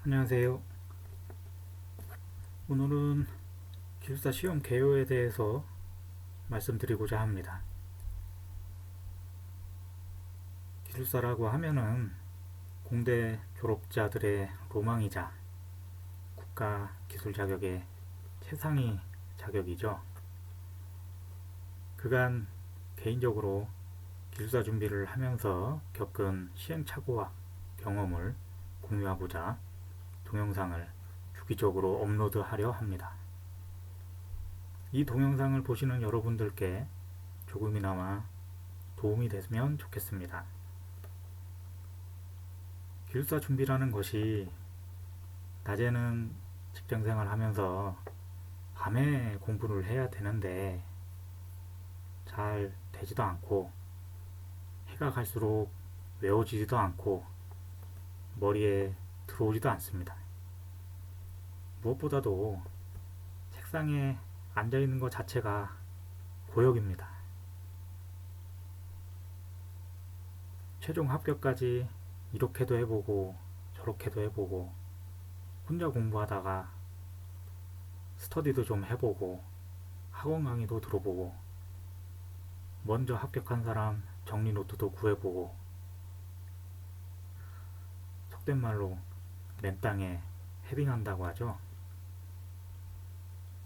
안녕하세요. 오늘은 기숙사 시험 개요에 대해서 말씀드리고자 합니다. 기숙사라고 하면은 공대 졸업자들의 로망이자 국가 기술 자격의 최상위 자격이죠. 그간 개인적으로 기숙사 준비를 하면서 겪은 시행착오와 경험을 공유하고자 동영상을 주기적으로 업로드하려 합니다. 이 동영상을 보시는 여러분들께 조금이나마 도움이 됐으면 좋겠습니다. 기숙사 준비라는 것이 낮에는 직장생활 하면서 밤에 공부를 해야 되는데 잘 되지도 않고 해가 갈수록 외워지지도 않고 머리에 들어오지도 않습니다. 무엇보다도 책상에 앉아있는 것 자체가 고역입니다. 최종 합격까지 이렇게도 해보고 저렇게도 해보고 혼자 공부하다가 스터디도 좀 해보고 학원 강의도 들어보고 먼저 합격한 사람 정리 노트도 구해보고 속된 말로 맨땅에 헤딩한다고 하죠.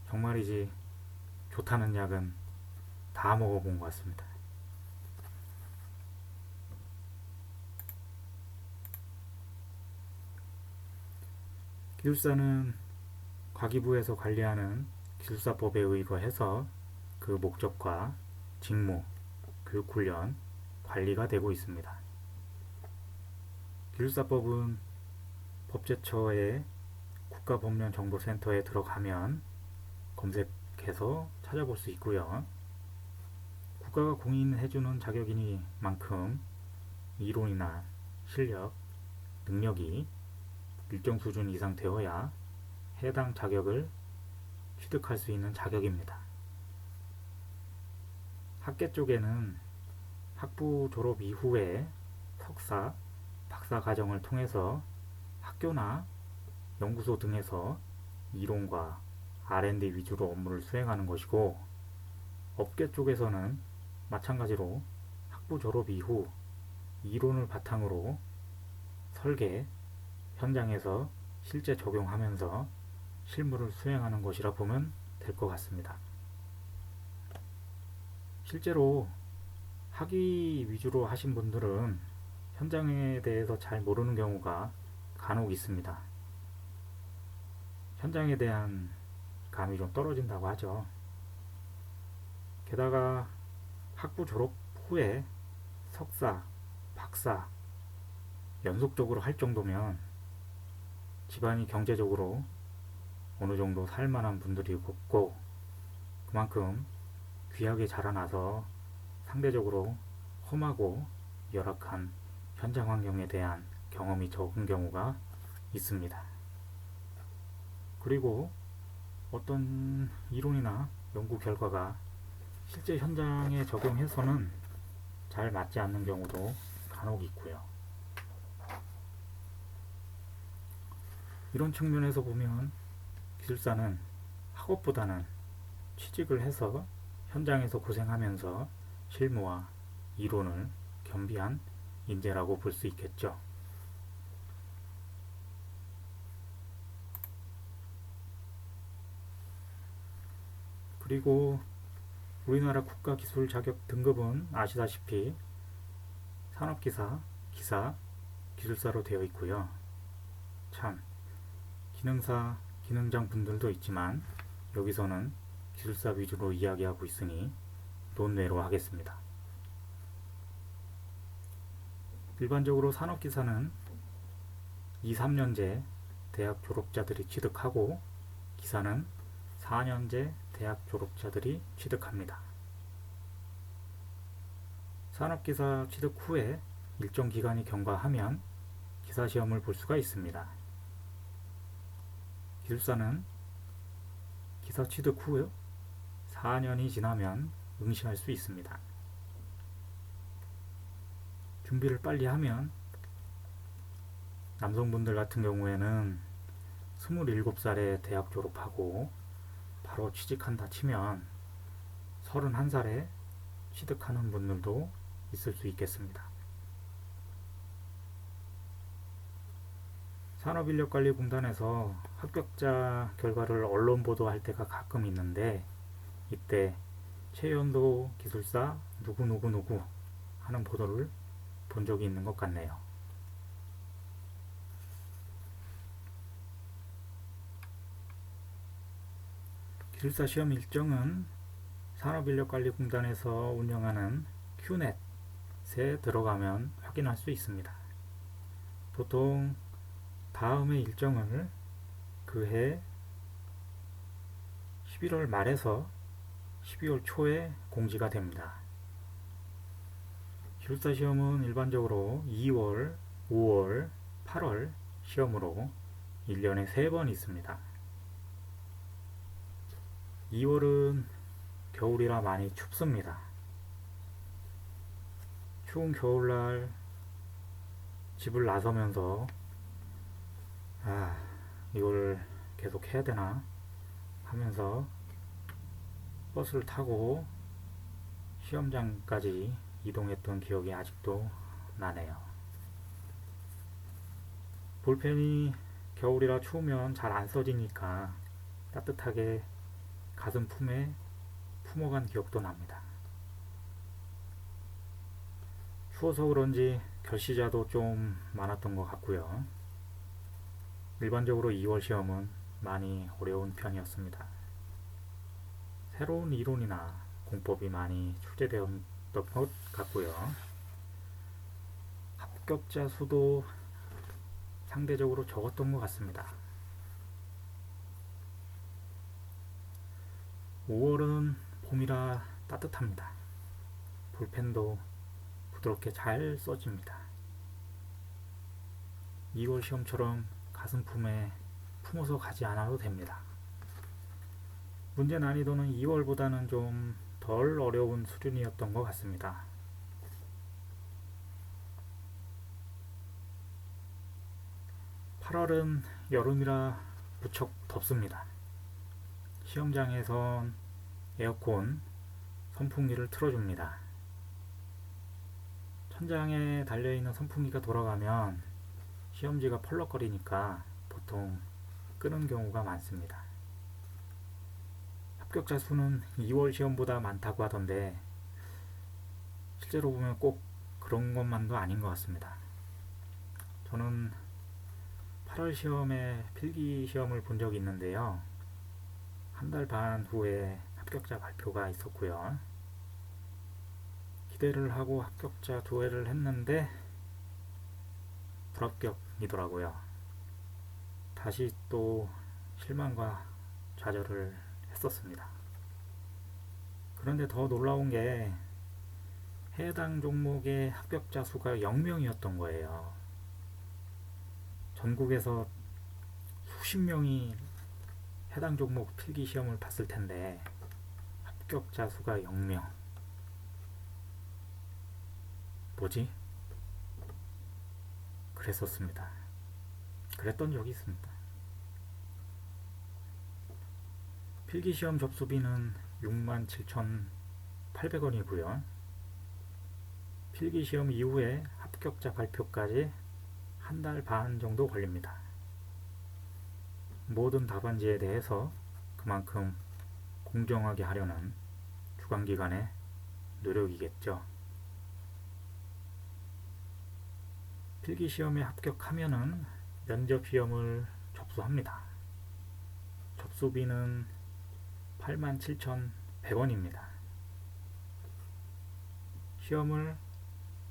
정말이지 좋다는 약은 다 먹어본 것 같습니다. 기숙사는 과기부에서 관리하는 기숙사법에 의거해서 그 목적과 직무, 교육훈련, 관리가 되고 있습니다. 기숙사법은 법제처의 국가법령정보센터에 들어가면 검색해서 찾아볼 수 있고요. 국가가 공인해주는 자격이니만큼 이론이나 실력, 능력이 일정 수준 이상 되어야 해당 자격을 취득할 수 있는 자격입니다. 학계 쪽에는 학부 졸업 이후에 석사, 박사 과정을 통해서 학교나 연구소 등에서 이론과 R&D 위주로 업무를 수행하는 것이고, 업계 쪽에서는 마찬가지로 학부 졸업 이후 이론을 바탕으로 설계, 현장에서 실제 적용하면서 실무를 수행하는 것이라 보면 될 것 같습니다. 실제로 학위 위주로 하신 분들은 현장에 대해서 잘 모르는 경우가 간혹 있습니다. 현장에 대한 감이 좀 떨어진다고 하죠. 게다가 학부 졸업 후에 석사, 박사 연속적으로 할 정도면 집안이 경제적으로 어느 정도 살만한 분들이 없고, 그만큼 귀하게 자라나서 상대적으로 험하고 열악한 현장 환경에 대한 경험이 적은 경우가 있습니다. 그리고 어떤 이론이나 연구 결과가 실제 현장에 적용해서는 잘 맞지 않는 경우도 간혹 있고요. 이런 측면에서 보면 기술사는 학업보다는 취직을 해서 현장에서 고생하면서 실무와 이론을 겸비한 인재라고 볼 수 있겠죠. 그리고 우리나라 국가기술 자격 등급은 아시다시피 산업기사, 기사, 기술사로 되어 있고요. 참 기능사, 기능장 분들도 있지만 여기서는 기술사 위주로 이야기하고 있으니 논외로 하겠습니다. 일반적으로 산업기사는 2, 3년제 대학 졸업자들이 취득하고, 기사는 4년제 대학 졸업자들이 취득합니다. 산업기사 취득 후에 일정 기간이 경과하면 기사시험을 볼 수가 있습니다. 기술사는 기사 취득 후 4년이 지나면 응시할 수 있습니다. 준비를 빨리 하면 남성분들 같은 경우에는 27살에 대학 졸업하고 바로 취직한다 치면 31살에 취득하는 분들도 있을 수 있겠습니다. 산업인력관리공단에서 합격자 결과를 언론 보도할 때가 가끔 있는데, 이때 최연도 기술사 누구누구누구 하는 보도를 본 적이 있는 것 같네요. 기술사 시험 일정은 산업인력관리공단에서 운영하는 큐넷에 들어가면 확인할 수 있습니다. 보통 다음의 일정을 그해 11월 말에서 12월 초에 공지가 됩니다. 기술사 시험은 일반적으로 2월, 5월, 8월 시험으로 1년에 3번 있습니다. 2월은 겨울이라 많이 춥습니다. 추운 겨울날 집을 나서면서 이걸 계속 해야 되나 하면서 버스를 타고 시험장까지 이동했던 기억이 아직도 나네요. 볼펜이 겨울이라 추우면 잘 안 써지니까 따뜻하게 가슴 품에 품어간 기억도 납니다. 추워서 그런지 결시자도 좀 많았던 것 같고요. 일반적으로 2월 시험은 많이 어려운 편이었습니다. 새로운 이론이나 공법이 많이 출제되었던 것 같고요. 합격자 수도 상대적으로 적었던 것 같습니다. 5월은 봄이라 따뜻합니다. 볼펜도 부드럽게 잘 써집니다. 2월 시험처럼 가슴 품에 품어서 가지 않아도 됩니다. 문제 난이도는 2월보다는 좀 덜 어려운 수준이었던 것 같습니다. (8월은) 여름이라 무척 덥습니다. 시험장에선 에어컨, 선풍기를 틀어줍니다. 천장에 달려있는 선풍기가 돌아가면 시험지가 펄럭거리니까 보통 끄는 경우가 많습니다. 합격자 수는 2월 시험보다 많다고 하던데 실제로 보면 꼭 그런 것만도 아닌 것 같습니다. 저는 8월 시험에 필기 시험을 본 적이 있는데요. 한 달 반 후에 합격자 발표가 있었고요. 기대를 하고 합격자 조회를 했는데 불합격이더라고요. 다시 또 실망과 좌절을 했었습니다. 그런데 더 놀라운 게 해당 종목의 합격자 수가 0명이었던 거예요. 전국에서 수십 명이 해당 종목 필기 시험을 봤을 텐데 합격자 수가 0명. 뭐지? 그랬었습니다. 그랬던 적이 있습니다. 필기시험 접수비는 67,800원이고요. 필기시험 이후에 합격자 발표까지 한 달 반 정도 걸립니다. 모든 답안지에 대해서 그만큼 공정하게 하려는 주관기관의 노력이겠죠. 필기시험에 합격하면은 면접시험을 접수합니다. 접수비는 87,100원입니다. 시험을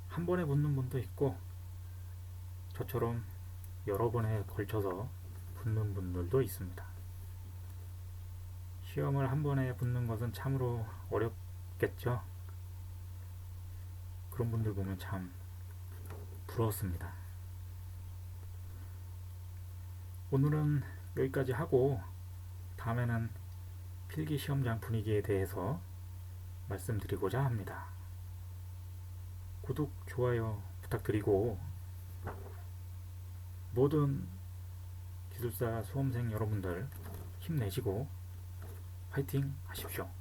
한 번에 붙는 분도 있고 저처럼 여러 번에 걸쳐서 붙는 분들도 있습니다. 시험을 한 번에 붙는 것은 참으로 어렵겠죠. 그런 분들 보면 참 부러웠습니다. 오늘은 여기까지 하고 다음에는 필기시험장 분위기에 대해서 말씀드리고자 합니다. 구독, 좋아요 부탁드리고 모든 기술사 수험생 여러분들 힘내시고 화이팅 하십시오.